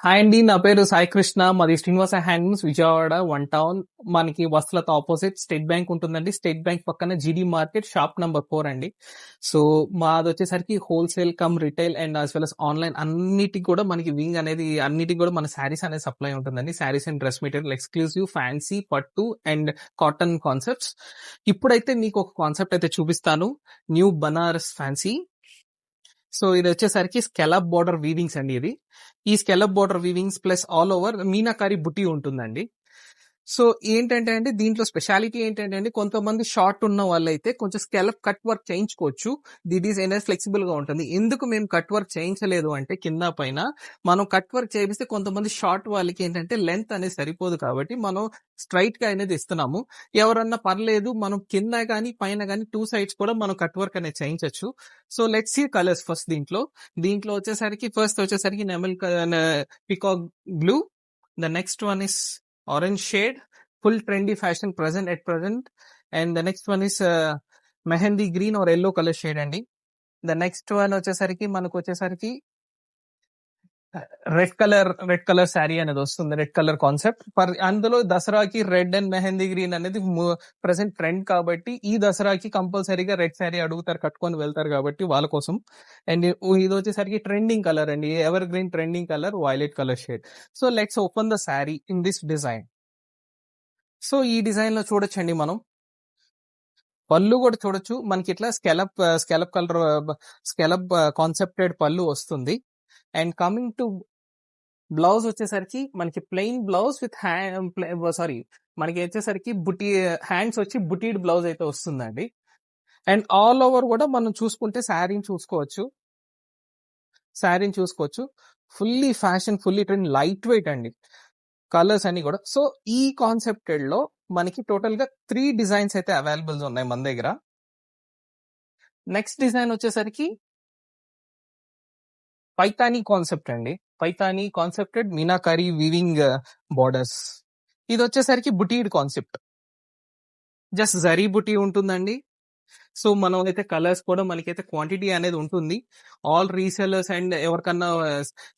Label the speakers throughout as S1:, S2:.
S1: Hi అండి. నా పేరు సాయి కృష్ణ. మాది Srinivasa handlooms Vijayawada one town. మనకి వస్త్రలత ఆపోజిట్ స్టేట్ బ్యాంక్ ఉంటుందండి. స్టేట్ బ్యాంక్ పక్కన జీడీ మార్కెట్ షాప్ నంబర్ 4 అండి. సో మాదొచ్చేసరికి wholesale cum retail and as well as online అన్నిటికి కూడా మనకి వింగ్ అనేది అన్నిటికి కూడా మన శారీస్ అనేది సప్లై ఉంటుందండి. Saris and dress material exclusive fancy పట్టు అండ్ కాటన్ కాన్సెప్ట్స్. ఇప్పుడైతే మీకు ఒక కాన్సెప్ట్ అయితే చూపిస్తాను. New Banaras fancy. సో ఇది వచ్చేసరికి స్కెలప్ బోర్డర్ వీవింగ్స్ అండి. ఈ scallop border weavings plus all over meenakari buti ఉంటుందండి. సో ఏంటంటే అండి, దీంట్లో స్పెషాలిటీ ఏంటంటే అండి, కొంతమంది షార్ట్ ఉన్న వాళ్ళైతే కొంచెం స్కెలప్ కట్ వర్క్ చేయించుకోవచ్చు. ది డిజైన్ అనేది ఫ్లెక్సిబుల్ గా ఉంటుంది. ఎందుకు మేము కట్ వర్క్ చేయించలేదు అంటే, కింద పైన మనం కట్ వర్క్ చేపిస్తే కొంతమంది షార్ట్ వాళ్ళకి ఏంటంటే లెంత్ అనేది సరిపోదు, కాబట్టి మనం స్ట్రైట్ గా అనేది ఇస్తున్నాము. ఎవరన్నా పర్లేదు మనం కింద కానీ పైన కానీ 2 సైడ్స్ కూడా మనం కట్ వర్క్ అనేది చేయించవచ్చు. So let's see colours first. దీంట్లో వచ్చేసరికి ఫస్ట్ వచ్చేసరికి నెమల్ peacock blue. The next one is orange shade, full trendy fashion present at present. And the next one is mehendi green or yellow color shade అండి. The next one వచ్చేసరికి మనకు వచ్చేసరికి red colour sari అనేది వస్తుంది. Red colour concept అందులో దసరాకి red and mehndi green అనేది present trend, కాబట్టి ఈ దసరాకి కంపల్సరీగా రెడ్ శారీ అడుగుతారు, కట్టుకొని వెళ్తారు కాబట్టి వాళ్ళ కోసం. అండ్ ఇది వచ్చేసరికి ట్రెండింగ్ కలర్ అండి, ever green trending colour, violet colour shade. So let's open the sari in this design. So ఈ డిజైన్ లో చూడొచ్చండి, మనం పళ్ళు కూడా చూడొచ్చు. మనకి ఇట్లా స్కెలప్ కాన్సెప్టెడ్ పళ్ళు వస్తుంది. అండ్ కమింగ్ టు బ్లౌజ్ వచ్చేసరికి మనకి ప్లెయిన్ బ్లౌజ్ విత్ మనకి వచ్చేసరికి హ్యాండ్స్ వచ్చి బుటీడ్ బ్లౌజ్ అయితే వస్తుందండి. అండ్ ఆల్ ఓవర్ కూడా మనం చూసుకుంటే శారీని చూసుకోవచ్చు. Fully fashion, fully trend, light weight అండి, కలర్స్ అన్ని కూడా. సో ఈ కాన్సెప్టెడ్ లో మనకి టోటల్ గా 3 డిజైన్స్ అయితే అవైలబుల్ ఉన్నాయి మన దగ్గర. నెక్స్ట్ డిజైన్ వచ్చేసరికి పైతానీ కాన్సెప్ట్ అండి. Paithani కాన్సెప్టెడ్ meenakari weaving borders. ఇది వచ్చేసరికి బుటీడ్ కాన్సెప్ట్, జస్ట్ జరీ బుటీ ఉంటుందండి. సో మనం అయితే కలర్స్ కూడా మనకైతే క్వాంటిటీ అనేది ఉంటుంది. ఆల్ రీసెలర్స్ అండ్ ఎవరికన్నా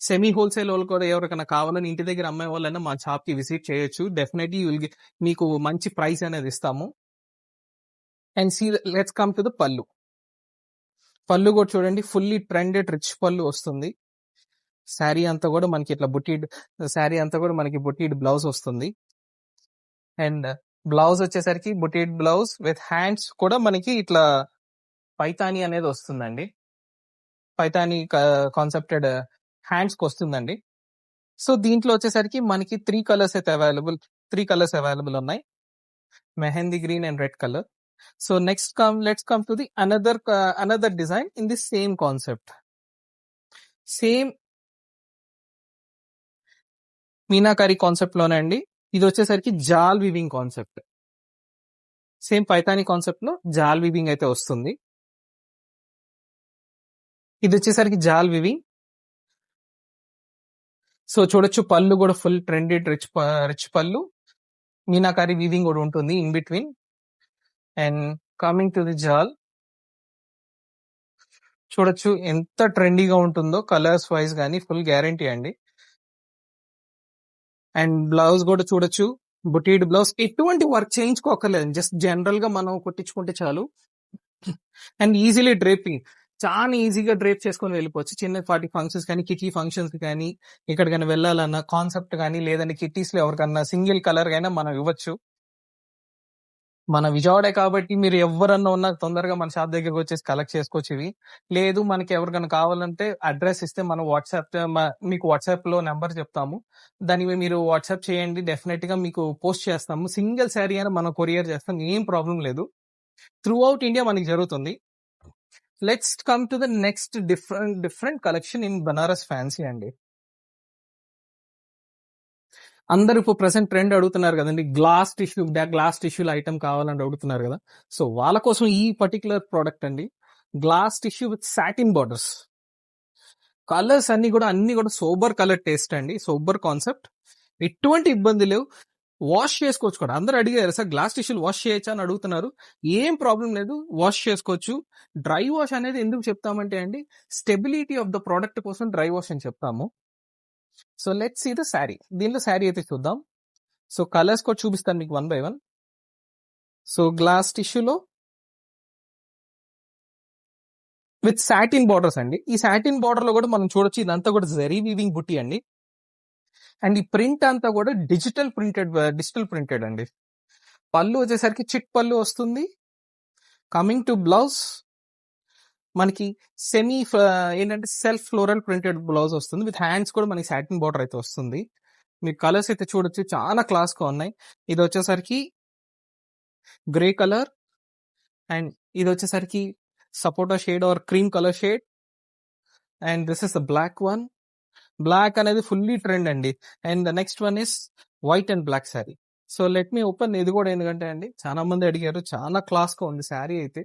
S1: సెమీ హోల్సేల్ వాళ్ళు కూడా ఎవరికైనా కావాలని ఇంటి దగ్గర అమ్మే వాళ్ళైనా మా షాప్ కి విజిట్ చేయొచ్చు. డెఫినెట్లీ మీకు మంచి ప్రైస్ అనేది ఇస్తాము. And see let's come to the పళ్ళు. పళ్ళు కూడా చూడండి, ఫుల్లీ ట్రెండెడ్ రిచ్ పళ్ళు వస్తుంది. శారీ అంతా కూడా మనకి ఇట్లా బుటీడ్ బ్లౌజ్ వస్తుంది. అండ్ బ్లౌజ్ వచ్చేసరికి బుటీడ్ బ్లౌజ్ విత్ హ్యాండ్స్ కూడా మనకి ఇట్లా పైతానీ అనేది వస్తుందండి. పైతానీ కాన్సెప్టెడ్ హ్యాండ్స్ కి వస్తుందండి. సో దీంట్లో వచ్చేసరికి మనకి 3 కలర్స్ అవైలబుల్ ఉన్నాయి, mehndi green and red colour. So let's come to the another design in the same concept. Same meenakari concept లోనే అండి. ఇది వచ్చేసరికి jaal weaving concept. Same Paithani concept లో జాల్ వీవింగ్ అయితే వస్తుంది. ఇది వచ్చేసరికి జాల్ వీవింగ్. సో చూడొచ్చు, పళ్ళు కూడా ఫుల్ ట్రెండెడ్ రిచ్ పళ్ళు, మీనాకారి వీవింగ్ కూడా ఉంటుంది in between. And coming to the jaal, చూడొచ్చు ఎంత ట్రెండీగా ఉంటుందో, కలర్స్ వైజ్ గానీ ఫుల్ గ్యారంటీ అండి. అండ్ బ్లౌజ్ కూడా చూడొచ్చు, బుటీడ్ బ్లౌజ్, ఎటువంటి వర్క్ చేయించుకోకర్లేదు, జస్ట్ జనరల్ గా మనం కుట్టించుకుంటే చాలు. అండ్ ఈజీలీ డ్రేపింగ్, చాలా ఈజీగా డ్రేప్ చేసుకొని వెళ్ళిపోవచ్చు. చిన్నపాటి ఫంక్షన్స్ కానీ, కిటీ ఫంక్షన్స్ కానీ, ఎక్కడికైనా వెళ్ళాలన్న కాన్సెప్ట్ కానీ, లేదంటే కిటీస్ లో ఎవరికన్నా సింగిల్ కలర్ అయినా మనం ఇవ్వచ్చు. మన విజయవాడే కాబట్టి మీరు ఎవరన్నా ఉన్నా తొందరగా మన షాప్ దగ్గరకు వచ్చేసి కలెక్ట్ చేసుకోవచ్చు ఇవి. లేదు మనకి ఎవరికైనా కావాలంటే అడ్రస్ ఇస్తే మనం మీకు వాట్సాప్ లో నెంబర్ చెప్తాము, దాన్ని మీరు వాట్సాప్ చేయండి, డెఫినెట్ గా మీకు పోస్ట్ చేస్తాము. సింగిల్ శారీ అయినా మనం కొరియర్ చేస్తాం, ఏం ప్రాబ్లం లేదు. త్రూ అవుట్ ఇండియా మనకి జరుగుతుంది. Let's come to the next different collection in Banaras fancy అండి. అందరూ ఇప్పుడు ప్రెసెంట్ ట్రెండ్ అడుగుతున్నారు కదండి, గ్లాస్ టిష్యూ ఐటమ్ కావాలని అడుగుతున్నారు కదా. సో వాళ్ళ కోసం ఈ పర్టికులర్ ప్రోడక్ట్ అండి, glass tissue with satin borders. Colours అన్ని కూడా సోబర్ కలర్ టేస్ట్ అండి, సోబర్ కాన్సెప్ట్. ఎటువంటి ఇబ్బంది లేవు, వాష్ చేసుకోవచ్చు కూడా. అందరూ అడిగారు సార్ గ్లాస్ టిష్యూలు వాష్ చేయొచ్చా అని అడుగుతున్నారు. ఏం ప్రాబ్లం లేదు, వాష్ చేసుకోవచ్చు. డ్రై వాష్ అనేది ఎందుకు చెప్తామంటే అండి, స్టెబిలిటీ ఆఫ్ ద ప్రోడక్ట్ కోసం డ్రై వాష్ అని చెప్తాము. So let's see the sari. దీనిలో శారీ అయితే చూద్దాం. సో కలర్స్ కూడా చూపిస్తాను మీకు 1 by 1. సో గ్లాస్ టిష్యూలో విత్ సాటిన్ బార్డర్స్ అండి. ఈ సాటిన్ బార్డర్ లో కూడా మనం చూడొచ్చు, ఇదంతా కూడా జరీ వీవింగ్ బుట్టి అండి. అండ్ ఈ ప్రింట్ అంతా కూడా డిజిటల్ ప్రింటెడ్ అండి. పళ్ళు వచ్చేసరికి చిట్ పళ్ళు వస్తుంది. కమింగ్ టు బ్లౌజ్, మనకి సెమీ ఏంటంటే సెల్ఫ్ ఫ్లోరల్ ప్రింటెడ్ బ్లౌజ్ వస్తుంది. విత్ హ్యాండ్స్ కూడా మనకి సాటిన్ బార్డర్ అయితే వస్తుంది. మీరు కలర్స్ అయితే చూడొచ్చు, చాలా క్లాస్ గా ఉన్నాయి. ఇది వచ్చేసరికి గ్రే కలర్, అండ్ ఇది వచ్చేసరికి sapota shade or cream colour shade, and this is the black one. Black అనేది ఫుల్లీ ట్రెండ్ అండి. And the next one is white and black sari. So let me open ఇది కూడా, ఎందుకంటే అండి చాలా మంది అడిగారు, చాలా క్లాస్ గా ఉంది శారీ అయితే.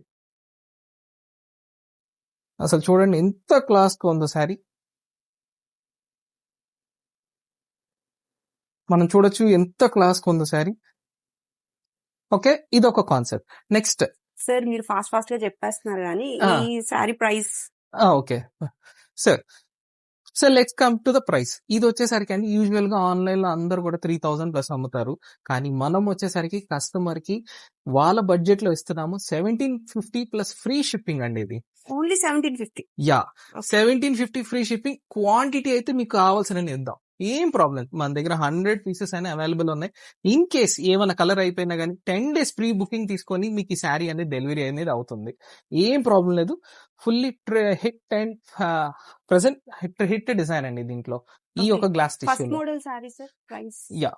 S1: అసలు చూడండి ఎంత క్లాస్ గా ఉందో శారీ. మనం చూడొచ్చు ఎంత క్లాస్ గా ఉందో శారీ. ఓకే, ఇది ఒక కాన్సెప్ట్. నెక్స్ట్
S2: సార్ మీరు ఫాస్ట్ గా చెప్పేస్తున్నారు కానీ ఈ sari price.
S1: Okay sir. So let's come to the price. ఇది వచ్చేసరికి అండి యూజువల్ గా ఆన్లైన్ లో అందరూ కూడా 3000 ప్లస్ అమ్ముతారు. కానీ మనం వచ్చేసరికి కస్టమర్ కి వాళ్ళ బడ్జెట్ లో ఇస్తున్నాము 1750 ప్లస్ ఫ్రీ షిప్పింగ్ అండి. ఇది
S2: only 1750.
S1: Yeah, 1750 free shipping. Quantity అయితే మీకు కావాల్సిన ఇద్దాం, ఏం ప్రాబ్లం. మన దగ్గర 100 పీసెస్ అయినా అవైలబుల్ ఉన్నాయి. ఇన్ కేస్ ఏమైనా కలర్ అయిపోయినా కానీ 10 days ప్రీ బుకింగ్ తీసుకొని మీకు ఈ శారీ అనేది డెలివరీ అనేది అవుతుంది. ఏం ప్రాబ్లం లేదు. Fully hit and present hit design అండి దీంట్లో. ఈ ఒక glass tissue
S2: model sari sir price.
S1: Yeah,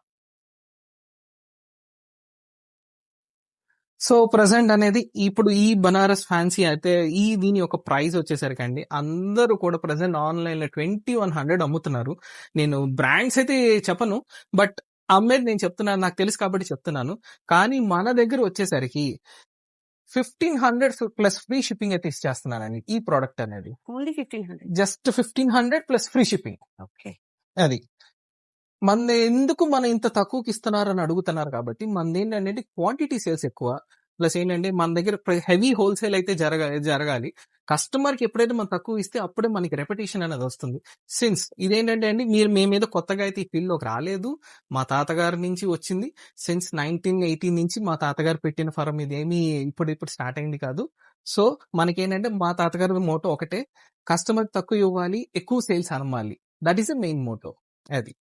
S1: so present అనేది ఇప్పుడు ఈ బనారస్ ఫ్యాన్సీ అయితే దీని యొక్క ప్రైస్ వచ్చేసరికి అండి అందరూ కూడా ప్రెసెంట్ ఆన్లైన్ లో 2100 అమ్ముతున్నారు. నేను బ్రాండ్స్ అయితే చెప్పను, బట్ అమ్మేది నేను చెప్తున్నాను, నాకు తెలుసు కాబట్టి చెప్తున్నాను. కానీ మన దగ్గర వచ్చేసరికి 1500 ప్లస్ ఫ్రీ షిప్పింగ్ అయితే ఇచ్చేస్తున్నానండి ఈ ప్రోడక్ట్ అనేది.
S2: Only 1500,
S1: just 1500 plus free shipping.
S2: Okay,
S1: అది మన ఎందుకు మనం ఇంత తక్కువకి ఇస్తున్నారు అని అడుగుతున్నారు కాబట్టి మనది ఏంటంటే క్వాంటిటీ సేల్స్ ఎక్కువ. ప్లస్ ఏంటంటే మన దగ్గర హెవీ హోల్సేల్ అయితే జరగాలి. కస్టమర్ కి ఎప్పుడైతే మనం తక్కువ ఇస్తే అప్పుడే మనకి రెప్యుటేషన్ అనేది వస్తుంది. సిన్స్ ఇదేంటంటే అండి మీ మీద కొత్తగా అయితే ఈ ఫీల్డ్ లోకి రాలేదు, మా తాతగారి నుంచి వచ్చింది. సిన్స్ 1980 నుంచి మా తాతగారు పెట్టిన ఫరం ఇది, ఏమి ఇప్పుడు స్టార్ట్ అయింది కాదు. సో మనకేంటంటే మా తాతగారి మోటో ఒకటే, కస్టమర్ తక్కువ ఇవ్వాలి, ఎక్కువ సేల్స్ అమ్మాలి. That is the main motto. అది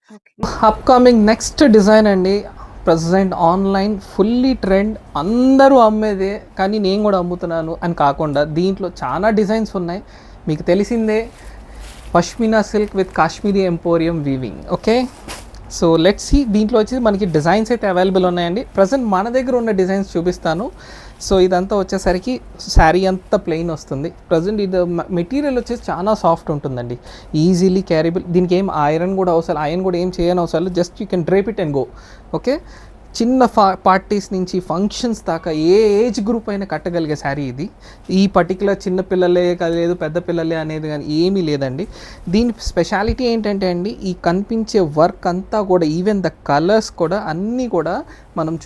S1: అప్కమింగ్ నెక్స్ట్ డిజైన్ అండి. ప్రెసెంట్ ఆన్లైన్ ఫుల్లీ ట్రెండ్, అందరూ అమ్మేదే కానీ నేను కూడా అమ్ముతున్నాను అని కాకుండా దీంట్లో చాలా డిజైన్స్ ఉన్నాయి. మీకు తెలిసిందే, pashmina silk with Kashmiri emporium weaving. Okay, so let's see. దీంట్లో వచ్చి మనకి డిజైన్స్ అయితే అవైలబుల్ ఉన్నాయండి. ప్రజెంట్ మన దగ్గర ఉన్న డిజైన్స్ చూపిస్తాను. సో ఇదంతా వచ్చేసరికి శారీ అంతా ప్లెయిన్ వస్తుంది. ప్రజెంట్ ఇది మెటీరియల్ వచ్చేసి చాలా సాఫ్ట్ ఉంటుందండి, ఈజీలీ క్యారీబుల్. దీనికి ఏం ఐరన్ కూడా ఏం చేయని అవసరం లేదు. Just you can drape it and go. Okay, చిన్న పార్టీస్ నుంచి ఫంక్షన్స్ దాకా ఏ ఏజ్ గ్రూప్ అయినా కట్టగలిగే శారీ ఇది. ఈ పర్టికులర్ చిన్న పిల్లలే లేదు పెద్ద పిల్లలే అనేది కానీ ఏమీ లేదండి. దీని స్పెషాలిటీ ఏంటంటే అండి, ఈ కనిపించే వర్క్ అంతా కూడా, ఈవెన్ ద కలర్స్ కూడా అన్నీ కూడా మనం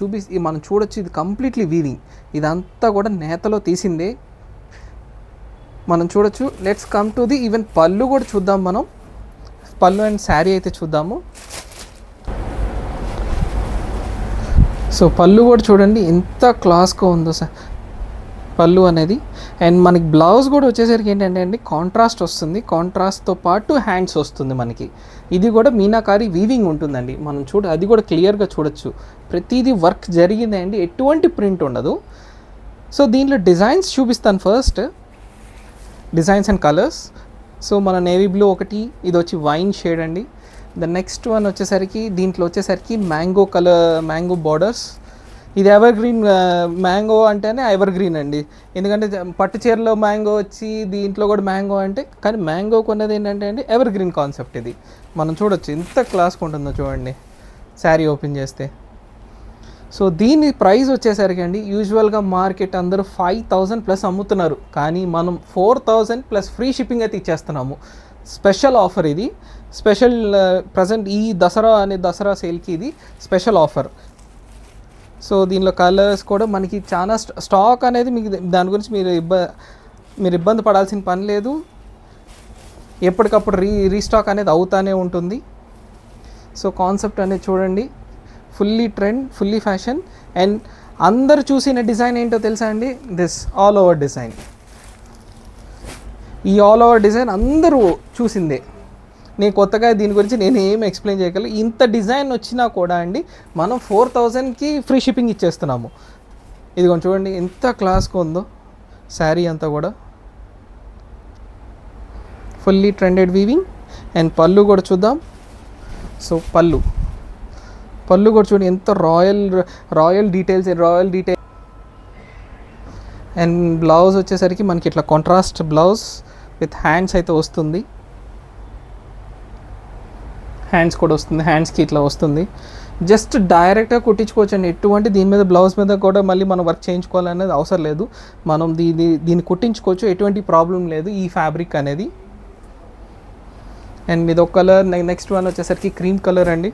S1: చూడొచ్చు. ఇది కంప్లీట్లీ వీవింగ్, ఇదంతా కూడా నేతలో తీసిందే మనం చూడొచ్చు. Let's come to the even పళ్ళు కూడా చూద్దాం. మనం పళ్ళు అండ్ శారీ అయితే చూద్దాము. సో పళ్ళు కూడా చూడండి ఎంత క్లాస్గా ఉందో సార్ పళ్ళు అనేది. అండ్ మనకి బ్లౌజ్ కూడా వచ్చేసరికి ఏంటంటే అండి కాంట్రాస్ట్ వస్తుంది, కాంట్రాస్ట్తో పాటు హ్యాండ్స్ వస్తుంది మనకి. ఇది కూడా మీనాకారి వీవింగ్ ఉంటుందండి. మనం అది కూడా క్లియర్గా చూడొచ్చు. ప్రతిదీ వర్క్ జరిగింది అండి, ఎటువంటి ప్రింట్ ఉండదు. సో దీంట్లో డిజైన్స్ చూపిస్తాను. First designs and colours. So మన నేవీ బ్లూ ఒకటి, ఇది వచ్చి వైన్ షేడ్ అండి. ద నెక్స్ట్ వన్ వచ్చేసరికి దీంట్లో వచ్చేసరికి మ్యాంగో బార్డర్స్. ఇది ఎవర్ గ్రీన్, మ్యాంగో అంటేనే ఎవర్ గ్రీన్ అండి. ఎందుకంటే పట్టు చీరలో మ్యాంగో వచ్చి దీంట్లో కూడా మ్యాంగో అంటే, కానీ మ్యాంగో కొన్నది ఏంటంటే అండి ఎవర్ గ్రీన్ కాన్సెప్ట్. ఇది మనం చూడొచ్చు ఎంత క్లాస్గా ఉంటుందో చూడండి శారీ ఓపెన్ చేస్తే. సో దీని ప్రైస్ వచ్చేసరికి అండి యూజువల్గా మార్కెట్ అందరూ 5000 ప్లస్ అమ్ముతున్నారు, కానీ మనం 4000 ప్లస్ ఫ్రీ షిప్పింగ్ అయితే ఇచ్చేస్తున్నాము. స్పెషల్ ఆఫర్ ఇది. స్పెషల్ ప్రజెంట్ ఈ దసరా సేల్కి ఇది స్పెషల్ ఆఫర్. సో దీనిలో కలర్స్ కూడా మనకి చాలా స్టాక్ అనేది మీకు, దాని గురించి మీరు ఇబ్బంది పడాల్సిన పని లేదు. ఎప్పటికప్పుడు రీస్టాక్ అనేది అవుతానే ఉంటుంది. సో కాన్సెప్ట్ అనేది చూడండి, fully trend, fully fashion. And అందరు చూసిన డిజైన్ ఏంటో తెలుసా అండి? This all over design. ఈ ఆల్ ఓవర్ డిజైన్ అందరూ చూసిందే. నేను కొత్తగా దీని గురించి నేను ఏం ఎక్స్ప్లెయిన్ చేయగలను. ఇంత డిజైన్ వచ్చినా కూడా అండి మనం 4000కి ఫ్రీ షిప్పింగ్ ఇచ్చేస్తున్నాము. ఇదిగోండి చూడండి ఎంత క్లాస్గా ఉందో శారీ అంతా కూడా, ఫుల్లీ ట్రెండెడ్ వీవింగ్. అండ్ పళ్ళు కూడా చూద్దాం. సో పళ్ళు కూడా చూడండి ఎంత రాయల్ డీటెయిల్స్. అండ్ బ్లౌజ్ వచ్చేసరికి మనకి ఇట్లా కాంట్రాస్ట్ బ్లౌజ్ విత్ హ్యాండ్స్ అయితే వస్తుంది. హ్యాండ్స్ కూడా వస్తుంది, హ్యాండ్స్కి ఇట్లా వస్తుంది. జస్ట్ డైరెక్ట్గా కుట్టించుకోవచ్చు అండి. ఎటువంటి దీని మీద బ్లౌజ్ మీద కూడా మళ్ళీ మనం వర్క్ చేయించుకోవాలనేది అవసరం లేదు. మనం దీన్ని కుట్టించుకోవచ్చు, ఎటువంటి ప్రాబ్లం లేదు ఈ ఫ్యాబ్రిక్ అనేది. అండ్ ఇది ఒక కలర్. నెక్స్ట్ వన్ వచ్చేసరికి క్రీమ్ కలర్ అండి.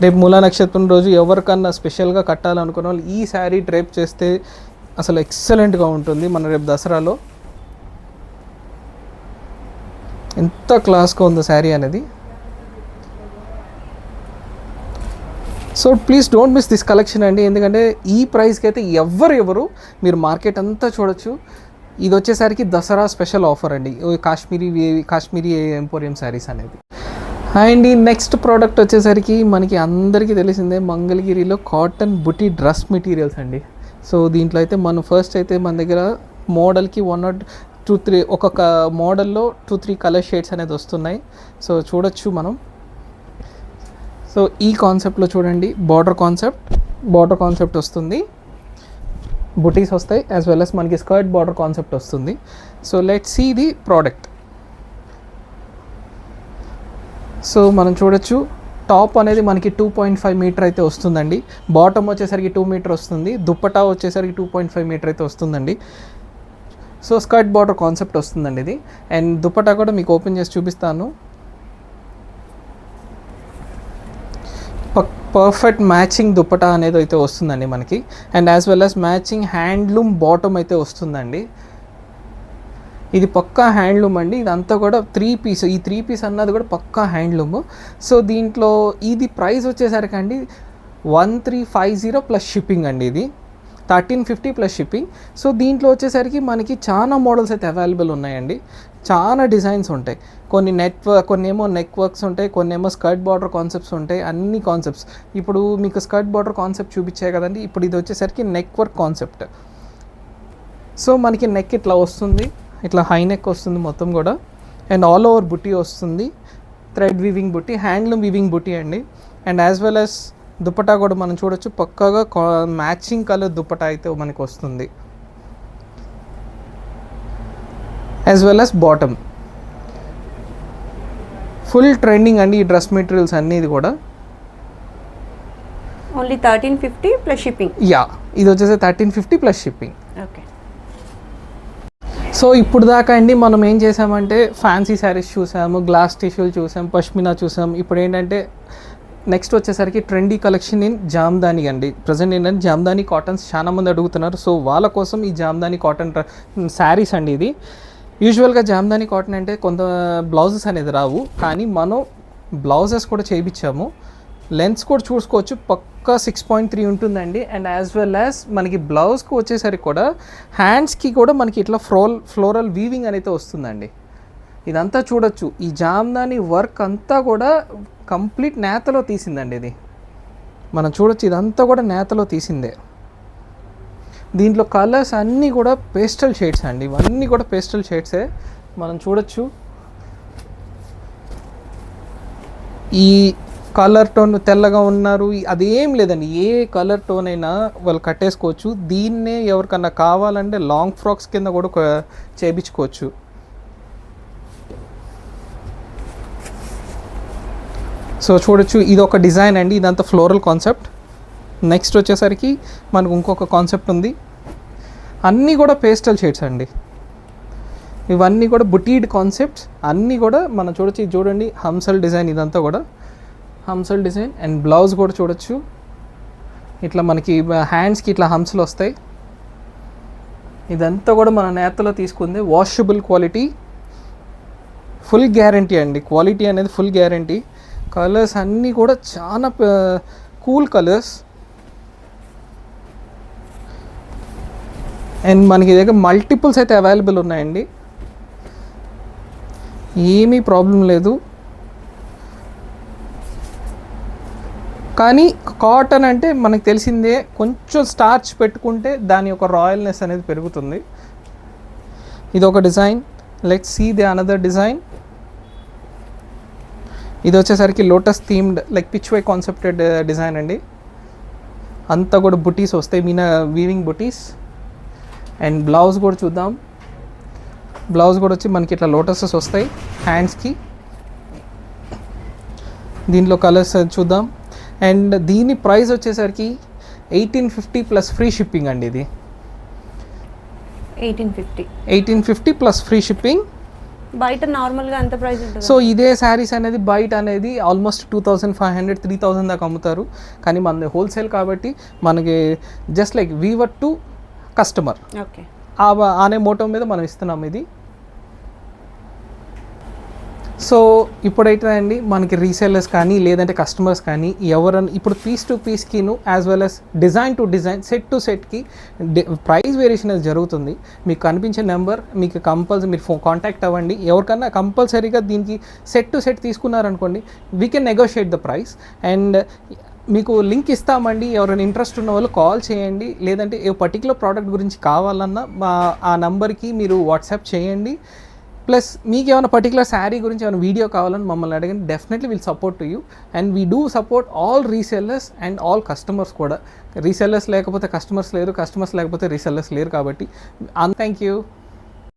S1: రేపు మూలా నక్షత్రం రోజు ఎవరికన్నా స్పెషల్గా కట్టాలనుకున్న వాళ్ళు ఈ శారీ డ్రేప్ చేస్తే అసలు ఎక్సలెంట్గా ఉంటుంది. మన రేపు దసరాలో ఎంత క్లాస్గా ఉందో శారీ అనేది. So please don't miss this collection అండి. ఎందుకంటే ఈ ప్రైస్కి అయితే ఎవరు మీరు మార్కెట్ అంతా చూడొచ్చు. ఇది వచ్చేసరికి దసరా స్పెషల్ ఆఫర్ అండి, కాశ్మీరీ ఎంపోరియం శారీస్ అనేది. అండ్ ఈ నెక్స్ట్ ప్రోడక్ట్ వచ్చేసరికి మనకి అందరికీ తెలిసిందే, మంగళగిరిలో కాటన్ బుటీ డ్రెస్ మెటీరియల్స్ అండి. సో దీంట్లో అయితే మనం ఫస్ట్ అయితే మన దగ్గర మోడల్కి 1 or 2, 3 ఒక్కొక్క మోడల్లో 2-3 కలర్ షేడ్స్ అనేది వస్తున్నాయి. సో చూడొచ్చు మనం. సో ఈ కాన్సెప్ట్లో చూడండి, బార్డర్ కాన్సెప్ట్ వస్తుంది, బుటీస్ వస్తాయి, యాజ్ వెల్ as మనకి స్కర్ట్ బార్డర్ కాన్సెప్ట్ వస్తుంది. So let's see the product. సో మనం చూడొచ్చు టాప్ అనేది మనకి 2.5 మీటర్ అయితే వస్తుందండి. బాటమ్ వచ్చేసరికి 2 మీటర్ వస్తుంది. దుప్పటా వచ్చేసరికి 2.5 మీటర్ అయితే వస్తుందండి. సో స్కర్ట్ బార్డర్ కాన్సెప్ట్ వస్తుందండి ఇది. అండ్ దుప్పటా కూడా మీకు ఓపెన్ చేసి చూపిస్తాను. పర్ఫెక్ట్ మ్యాచింగ్ దుప్పటా అనేది అయితే వస్తుందండి మనకి. And as well as matching handloom bottom అయితే వస్తుందండి. ఇది పక్కా హ్యాండ్లూమ్ అండి. ఇదంతా కూడా 3 పీస్. ఈ 3 పీస్ అన్నది కూడా పక్కా హ్యాండ్లూమ్. సో దీంట్లో ఇది ప్రైస్ వచ్చేసరికి అండి 1350 ప్లస్ షిప్పింగ్ అండి. ఇది 1350 ప్లస్ షిప్పింగ్. సో దీంట్లో వచ్చేసరికి మనకి చాలా మోడల్స్ అయితే అవైలబుల్ ఉన్నాయండి. చాలా డిజైన్స్ ఉంటాయి. కొన్ని ఏమో నెక్ వర్క్స్ ఉంటాయి, కొన్ని ఏమో స్కర్ట్ బార్డర్ కాన్సెప్ట్స్ ఉంటాయి. అన్ని కాన్సెప్ట్స్ ఇప్పుడు మీకు స్కర్ట్ బార్డర్ కాన్సెప్ట్ చూపించాయి కదండి. ఇప్పుడు ఇది వచ్చేసరికి నెక్ వర్క్ కాన్సెప్ట్. సో మనకి నెక్ ఇట్లా వస్తుంది, ఇట్లా హై నెక్ వస్తుంది మొత్తం కూడా. అండ్ ఆల్ ఓవర్ బుటీ వస్తుంది, థ్రెడ్ వీవింగ్ బుటీ, హ్యాండ్లూమ్ వీవింగ్ బుటీ అండి. And as well as dupatta కూడా మనం చూడొచ్చు, పక్కాగా మ్యాచింగ్ కలర్ దుపట్టా అయితే మనకు వస్తుంది. As well as bottom full trending అండి ఈ డ్రెస్ మెటీరియల్స్ అన్నీ కూడా.
S2: Only 1350 plus shipping.
S1: యా, ఇది వచ్చేసి 1350 ప్లస్ షిప్పింగ్.
S2: ఓకే.
S1: సో ఇప్పుడు దాకా అండి మనం ఏం చేసామంటే ఫ్యాన్సీ శారీస్ చూసాము, గ్లాస్ టిష్యూలు చూసాం, పష్మినా చూసాం. ఇప్పుడు ఏంటంటే నెక్స్ట్ వచ్చేసరికి ట్రెండీ కలెక్షన్ ఇన్ జామ్దాని అండి. ప్రజెంట్ ఏంటంటే జామ్దాని కాటన్స్ చాలా మంది అడుగుతున్నారు. సో వాళ్ళ కోసం ఈ జామ్దాని కాటన్ శారీస్ అండి. ఇది యూజువల్గా జామ్దాని కాటన్ అంటే కొంత బ్లౌజెస్ అనేది రావు, కానీ మనం బ్లౌజెస్ కూడా చేయించాము. లెన్స్ కూడా చూసుకోవచ్చు, పక్కా 6.3 ఉంటుందండి. అండ్ యాజ్ వెల్ యాజ్ మనకి బ్లౌజ్కి వచ్చేసరికి కూడా హ్యాండ్స్కి కూడా మనకి ఇట్లా ఫ్లోరల్ వీవింగ్ అనేది వస్తుందండి. ఇదంతా చూడొచ్చు. ఈ జామ్దాని వర్క్ అంతా కూడా కంప్లీట్ నేతలో తీసిందండి. ఇది మనం చూడొచ్చు, ఇదంతా కూడా నేతలో తీసిందే. దీంట్లో కలర్స్ అన్నీ కూడా పేస్టల్ షేడ్స్ అండి. ఇవన్నీ కూడా పేస్టల్ షేడ్సే మనం చూడొచ్చు. ఈ కలర్ టోన్ తెల్లగా ఉన్నారు అదేం లేదండి, ఏ కలర్ టోన్ అయినా వాళ్ళు కట్టేసుకోవచ్చు. దీన్నే ఎవరికన్నా కావాలంటే లాంగ్ ఫ్రాక్స్ కింద కూడా చేయించుకోవచ్చు. సో చూడొచ్చు, ఇది ఒక డిజైన్ అండి. ఇదంతా ఫ్లోరల్ కాన్సెప్ట్. నెక్స్ట్ వచ్చేసరికి మనకు ఇంకొక కాన్సెప్ట్ ఉంది. అన్నీ కూడా పేస్టల్ షేడ్స్ అండి. ఇవన్నీ కూడా బుటీడ్ కాన్సెప్ట్స్ అన్నీ కూడా మనం చూడొచ్చు. ఇది చూడండి, హంసల్ డిజైన్, ఇదంతా కూడా హంసల్ డిజైన్. అండ్ బ్లౌజ్ కూడా చూడొచ్చు, ఇట్లా మనకి హ్యాండ్స్కి ఇట్లా హంసలు వస్తాయి. ఇదంతా కూడా మన నేతలో తీసుకుంది, వాషబుల్ క్వాలిటీ. ఫుల్ గ్యారంటీ అండి, క్వాలిటీ అనేది ఫుల్ గ్యారంటీ. కలర్స్ అన్నీ కూడా చాలా కూల్ కలర్స్. అండ్ మనకి దగ్గర మల్టిపుల్స్ అయితే అవైలబుల్ ఉన్నాయండి, ఏమీ ప్రాబ్లం లేదు. కానీ కాటన్ అంటే మనకు తెలిసిందే, కొంచెం స్టార్చ్ పెట్టుకుంటే దాని యొక్క రాయల్నెస్ అనేది పెరుగుతుంది. ఇది ఒక design. Let's see the another design. ఇది వచ్చేసరికి lotus themed like Pichwai concepted design అండి. అంతా కూడా బుటీస్ వస్తాయి, మీనా వీవింగ్ బుటీస్. అండ్ బ్లౌజ్ కూడా చూద్దాం. బ్లౌజ్ కూడా వచ్చి మనకి ఇట్లా లోటసెస్ వస్తాయి హ్యాండ్స్కి. దీంట్లో కలర్స్ చూద్దాం. అండ్ దీని ప్రైస్ వచ్చేసరికి 1850 ప్లస్ ఫ్రీ షిప్పింగ్ అండి. ఇది 1850 ప్లస్ ఫ్రీ షిప్పింగ్.
S2: బయట నార్మల్గా ఎంత ప్రైస్ ఉంటుంది?
S1: సో ఇదే శారీస్ అనేది బయట అనేది ఆల్మోస్ట్ 2500 3000 దాకా అమ్ముతారు. కానీ మనది హోల్సేల్ కాబట్టి మనకి just like weaver to customer
S2: okay
S1: అనే మోటో మీద మనం ఇస్తున్నాం ఇది. సో ఇప్పుడైతే అండి మనకి రీసేలర్స్ కానీ లేదంటే కస్టమర్స్ కానీ ఎవరన్నా ఇప్పుడు పీస్ టు పీస్కిను as well as design to design set to సెట్కి ప్రైస్ వేరియేషన్ అనేది జరుగుతుంది. మీకు కనిపించే నెంబర్ మీకు కంపల్సరీ మీరు కాంటాక్ట్ అవ్వండి. ఎవరికన్నా కంపల్సరీగా దీనికి సెట్ టు సెట్ తీసుకున్నారనుకోండి, we can negotiate the price. And మీకు లింక్ ఇస్తామండి, ఎవరైనా ఇంట్రెస్ట్ ఉన్న వాళ్ళు కాల్ చేయండి. లేదంటే ఏ పర్టికులర్ ప్రోడక్ట్ గురించి కావాలన్నా ఆ నెంబర్కి మీరు వాట్సాప్ చేయండి. ప్లస్ మీకు ఏమైనా పర్టికులర్ శారీ గురించి ఏమైనా వీడియో కావాలని మమ్మల్ని అడగండి, definitely will support to you. And we do support all resellers and all customers కూడా. రీసెల్లర్స్ లేకపోతే కస్టమర్స్ లేరు, కస్టమర్స్ లేకపోతే రీసెల్లర్స్ లేరు కాబట్టి థ్యాంక్ యూ.